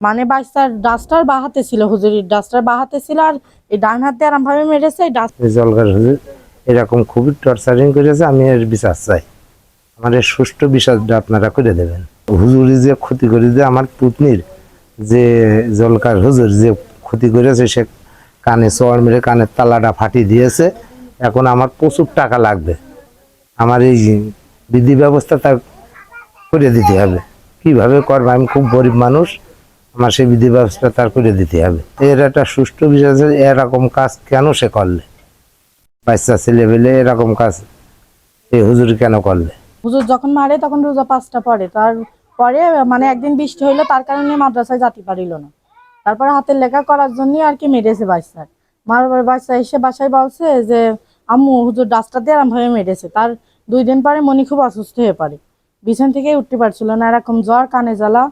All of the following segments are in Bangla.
মানে বাচ্চার ডাস্টার বাহাতে ছিল, হুজুরির ডাস্টার বাহাতে ছিল, আর এই ডান হাত দিয়ে এরম ভাবে মেরেছে। জলকার হুজুর এরকম খুবই টর্চারিং করেছে। আমি এর বিচার চাই, আমার এর সুষ্ঠু বিচারটা আপনারা করে দেবেন। হুজুরি যে ক্ষতি করে, যে আমার পুতনির যে জলকার হুজুর যে ক্ষতি করেছে, সে কানে চড় মেরে কানের তালাটা ফাটিয়ে দিয়েছে। এখন আমার প্রচুর টাকা লাগবে, আমার এই বিধি ব্যবস্থা তা করে দিতে হবে। কিভাবে করবো, আমি খুব গরিব মানুষ, আমার সেই বিধি ব্যবস্থা তার করে দিতে হবে। এর একটা সুষ্ঠু বিষয় আছে, এরকম কাজ কেন সে করলে, বাচ্চা ছেলে পেলে এরকম কাজ এই হুজুর কেন করলে? হুজুর যখন মারে তখন রোজা 5টা পরে, তারপরে মানে একদিন বৃষ্টি হইলো, তার কারণে মাদ্রাসায় যেতে পারিল না। তারপরে হাতের লেখা করার জন্য আর কি মেরেছে বাচ্চার। মারবার বাচ্চা এসে বাসায় বলছে যে আম্মু হুজুর ডাস্টার দিয়ে এরম ভাবে মেরেছে। তার 2 দিন পরে মনি খুব অসুস্থ হয়ে পড়ে, বিছান থেকে উঠতে পারছিল না, এরকম জ্বর, কানে জ্বালা।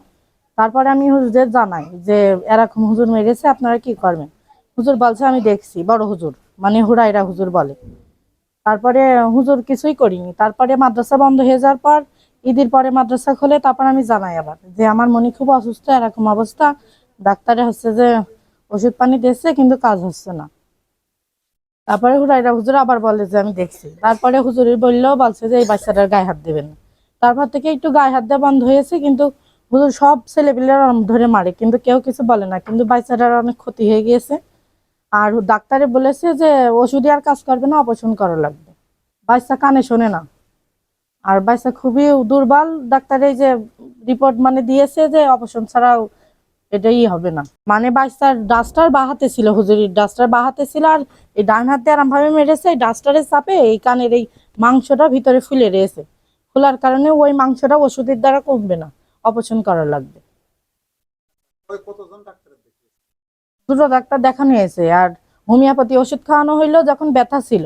তারপরে আমি হুজুরদের জানাই যে এরকম হুজুর মেরেছে, আপনারা কি করবেন? হুজুর বলছে আমি দেখছি, বড় হুজুর মানে হুরাইরা হুজুর বলে। তারপরে হুজুর কিছুই করিনি। তারপরে মাদ্রাসা বন্ধ হয়ে যাওয়ার পর, ঈদের পরে মাদ্রাসা খোলে, তারপর আমি জানাই আবার যে আমার মনি খুব অসুস্থ, এরকম অবস্থা, ডাক্তারে হচ্ছে যে ওষুধ পানি দিচ্ছে কিন্তু কাজ হচ্ছে না। তারপরে হুরাইরা হুজুর আবার বলে যে আমি দেখছি। তারপরে হুজুরের বললেও বলছে যে এই বাচ্চাটার গায়ে হাত দেবেন না। তারপর থেকে একটু গায়ে হাত দেওয়া বন্ধ হয়েছে, কিন্তু হুজুর সব ছেলেপিলেরা ধরে মারে, কিন্তু কেউ কিছু বলে না, কিন্তু বাচ্চাটার অনেক ক্ষতি হয়ে গিয়েছে। আর ডাক্তারে বলেছে যে ওষুধে আর কাজ করবে না, অপারেশন করা লাগবে। বাচ্চা কানে শোনে না, আর বাচ্চা খুবই দুর্বল। ডাক্তার এই যে রিপোর্ট মানে দিয়েছে যে অপারেশন ছাড়াও এটাই হবে না। মানে বাচ্চার ডাস্টার বাহাতে ছিল, হুজুরির ডাস্টার বাহাতে ছিল, আর এই ডান হাত দিয়ে এরম ভাবে মেরেছে, এই ডাস্টারের চাপে এই কানের এই মাংসটা ভিতরে ফুলে রয়েছে। খোলার কারণে ওই মাংসটা ওষুধের দ্বারা কমবে না, অপারেশন করা লাগবে। দুটো ডাক্তার দেখানো হয়েছে, আর হোমিওপ্যাথি ওষুধ খাওয়ানো হইলো। যখন ব্যথা ছিল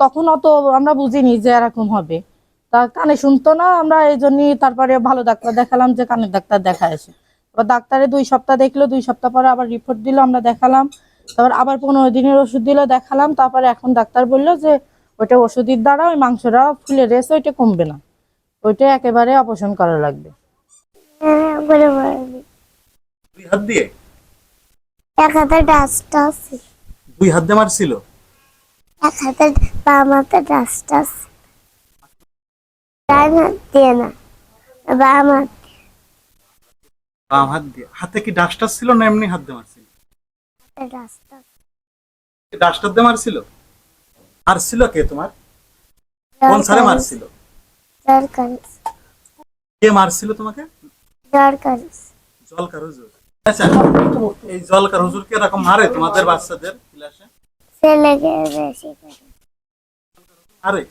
তখন অত আমরা বুঝিনি যে এরকম হবে। তা কানে শুনতো না, আমরা এই জন্যই তারপরে ভালো ডাক্তার দেখালাম, যে কানের ডাক্তার দেখা এসে। এবার ডাক্তারে 2 সপ্তাহ দেখলো, 2 সপ্তাহ পরে আবার রিপোর্ট দিল, আমরা দেখালাম। তারপর আবার 15 দিনের ওষুধ দিল, দেখালাম। তারপরে এখন ডাক্তার বললো যে ওইটা ওষুধের দ্বারা ওই মাংসটা ফুলে রয়েছে, ওইটা কমবে না, ওইটা একেবারে অপারেশন করা লাগবে। দুই হাত দিয়ে? এক হাতে ডাস্টার আছে, দুই হাত দিয়ে মারছিল? এক হাতে বাম হাতে ডাস্টার আছে, ডান হাত দিয়ে না, বাম হাত বাম হাত দিয়ে। হাতে কি ডাস্টার ছিল না এমনি হাত দিয়ে মারছিল? দিয়ে ডাস্টার। ডাস্টার দিয়ে মারছিল? মারছিল কে তোমার? কোন স্যারে মারছিল? দরকার কে মারছিল তোমাকে? দরকার জলকার হুজুর। আচ্ছা, এই জলকার হুজুর কি এরকম মারে তোমাদের বাচ্চাদের ক্লাসে? ছেলেকে বেশি করে আরে